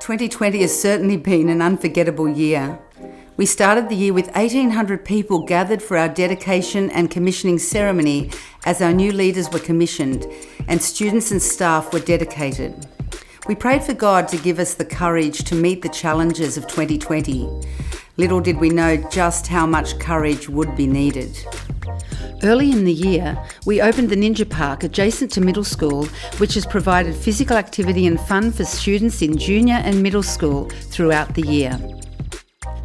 2020 has certainly been an unforgettable year. We started the year with 1,800 people gathered for our dedication and commissioning ceremony as our new leaders were commissioned and students and staff were dedicated. We prayed for God to give us the courage to meet the challenges of 2020. Little did we know just how much courage would be needed. Early in the year, we opened the Ninja Park adjacent to middle school, which has provided physical activity and fun for students in junior and middle school throughout the year.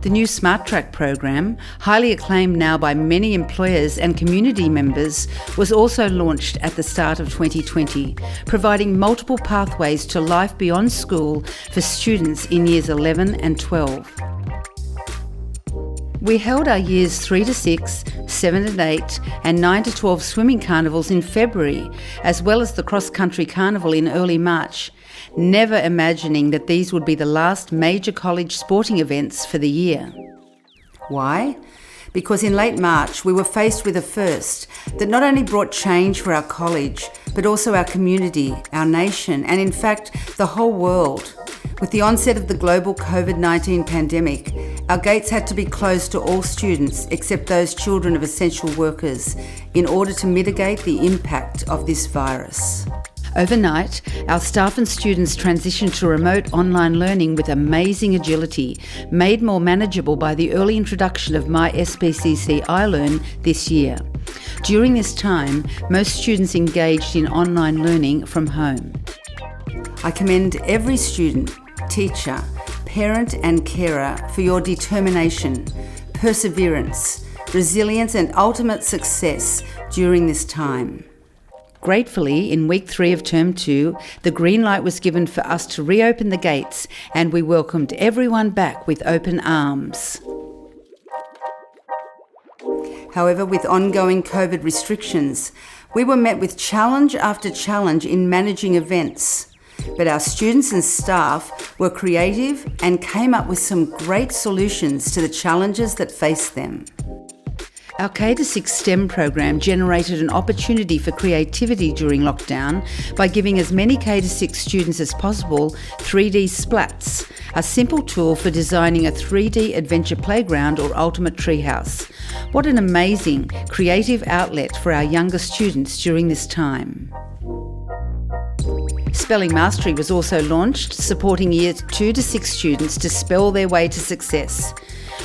The new Smart Track program, highly acclaimed now by many employers and community members, was also launched at the start of 2020, providing multiple pathways to life beyond school for students in years 11 and 12. We held our years 3 to 6, 7 and 8 and 9 to 12 swimming carnivals in February, as well as the cross-country carnival in early March, never imagining that these would be the last major college sporting events for the year. Why? Because in late March we were faced with a first that not only brought change for our college, but also our community, our nation, and in fact the whole world. With the onset of the global COVID-19 pandemic, our gates had to be closed to all students except those children of essential workers in order to mitigate the impact of this virus. Overnight, our staff and students transitioned to remote online learning with amazing agility, made more manageable by the early introduction of My SPCC iLearn this year. During this time, most students engaged in online learning from home. I commend every student, teacher, parent and carer for your determination, perseverance, resilience and ultimate success during this time. Gratefully, in week 3 of term 2, the green light was given for us to reopen the gates and we welcomed everyone back with open arms. However, with ongoing COVID restrictions, we were met with challenge after challenge in managing events. But our students and staff were creative and came up with some great solutions to the challenges that faced them. Our K-6 STEM program generated an opportunity for creativity during lockdown by giving as many K-6 students as possible 3D Splats, a simple tool for designing a 3D adventure playground or ultimate treehouse. What an amazing creative outlet for our younger students during this time. Spelling Mastery was also launched, supporting years 2 to 6 students to spell their way to success.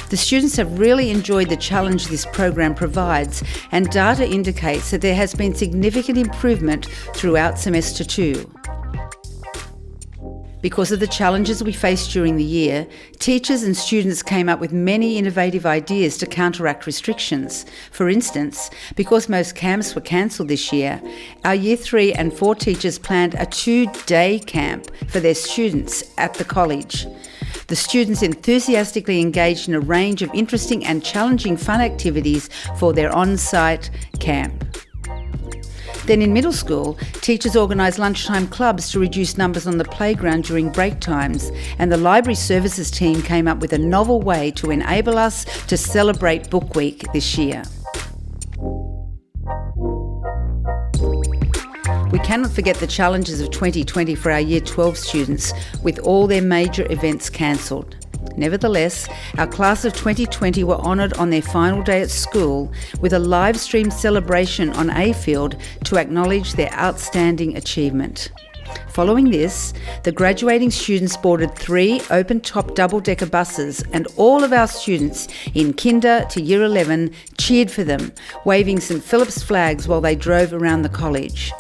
The students have really enjoyed the challenge this program provides, and data indicates that there has been significant improvement throughout semester 2. Because of the challenges we faced during the year, teachers and students came up with many innovative ideas to counteract restrictions. For instance, because most camps were cancelled this year, our Year 3 and 4 teachers planned a 2-day camp for their students at the college. The students enthusiastically engaged in a range of interesting and challenging fun activities for their on-site camp. Then in middle school, teachers organised lunchtime clubs to reduce numbers on the playground during break times, and the library services team came up with a novel way to enable us to celebrate Book Week this year. We cannot forget the challenges of 2020 for our Year 12 students, with all their major events cancelled. Nevertheless, our class of 2020 were honoured on their final day at school with a live stream celebration on A-Field to acknowledge their outstanding achievement. Following this, the graduating students boarded 3 open-top double-decker buses, and all of our students in Kinder to Year 11 cheered for them, waving St Philip's flags while they drove around the college.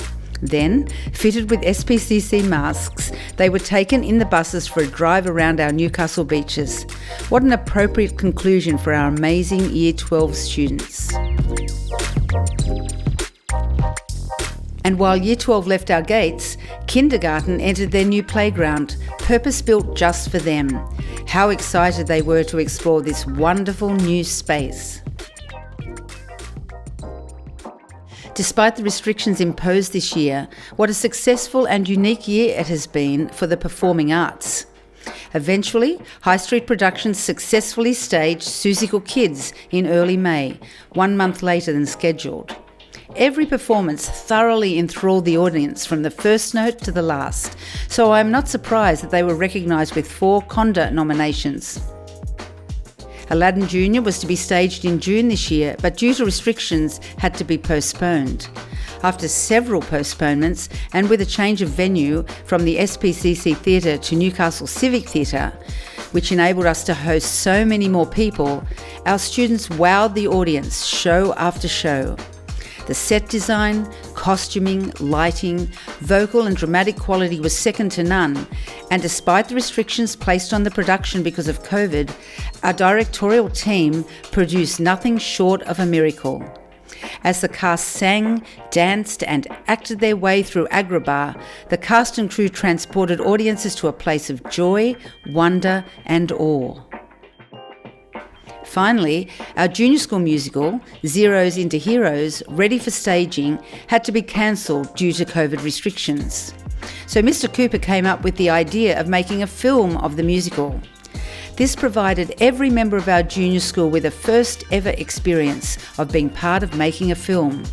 Then, fitted with SPCC masks, they were taken in the buses for a drive around our Newcastle beaches. What an appropriate conclusion for our amazing Year 12 students. And while Year 12 left our gates, kindergarten entered their new playground, purpose-built just for them. How excited they were to explore this wonderful new space. Despite the restrictions imposed this year, what a successful and unique year it has been for the performing arts. Eventually, High Street Productions successfully staged Seussical Kids in early May, 1 month later than scheduled. Every performance thoroughly enthralled the audience from the first note to the last, so I am not surprised that they were recognised with 4 Conda nominations. Aladdin Junior was to be staged in June this year, but due to restrictions had to be postponed. After several postponements and with a change of venue from the SPCC Theatre to Newcastle Civic Theatre, which enabled us to host so many more people, our students wowed the audience show after show. The set design, costuming, lighting, vocal and dramatic quality was second to none, and despite the restrictions placed on the production because of COVID, our directorial team produced nothing short of a miracle. As the cast sang, danced and acted their way through Agrabah, the cast and crew transported audiences to a place of joy, wonder and awe. Finally, our junior school musical, Zeros into Heroes, ready for staging, had to be cancelled due to COVID restrictions. So Mr. Cooper came up with the idea of making a film of the musical. This provided every member of our junior school with a first ever experience of being part of making a film.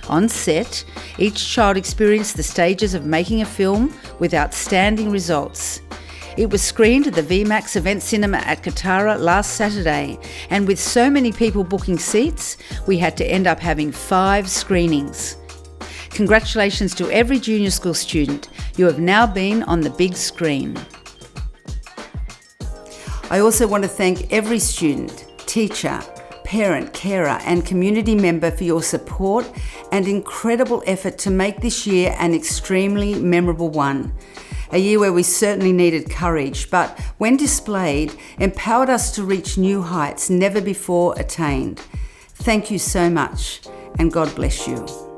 On set, each child experienced the stages of making a film with outstanding results. It was screened at the VMAX Event Cinema at Kotara last Saturday, and with so many people booking seats, we had to end up having 5 screenings. Congratulations to every junior school student. You have now been on the big screen. I also want to thank every student, teacher, parent, carer and community member for your support and incredible effort to make this year an extremely memorable one. A year where we certainly needed courage, but when displayed, empowered us to reach new heights never before attained. Thank you so much, and God bless you.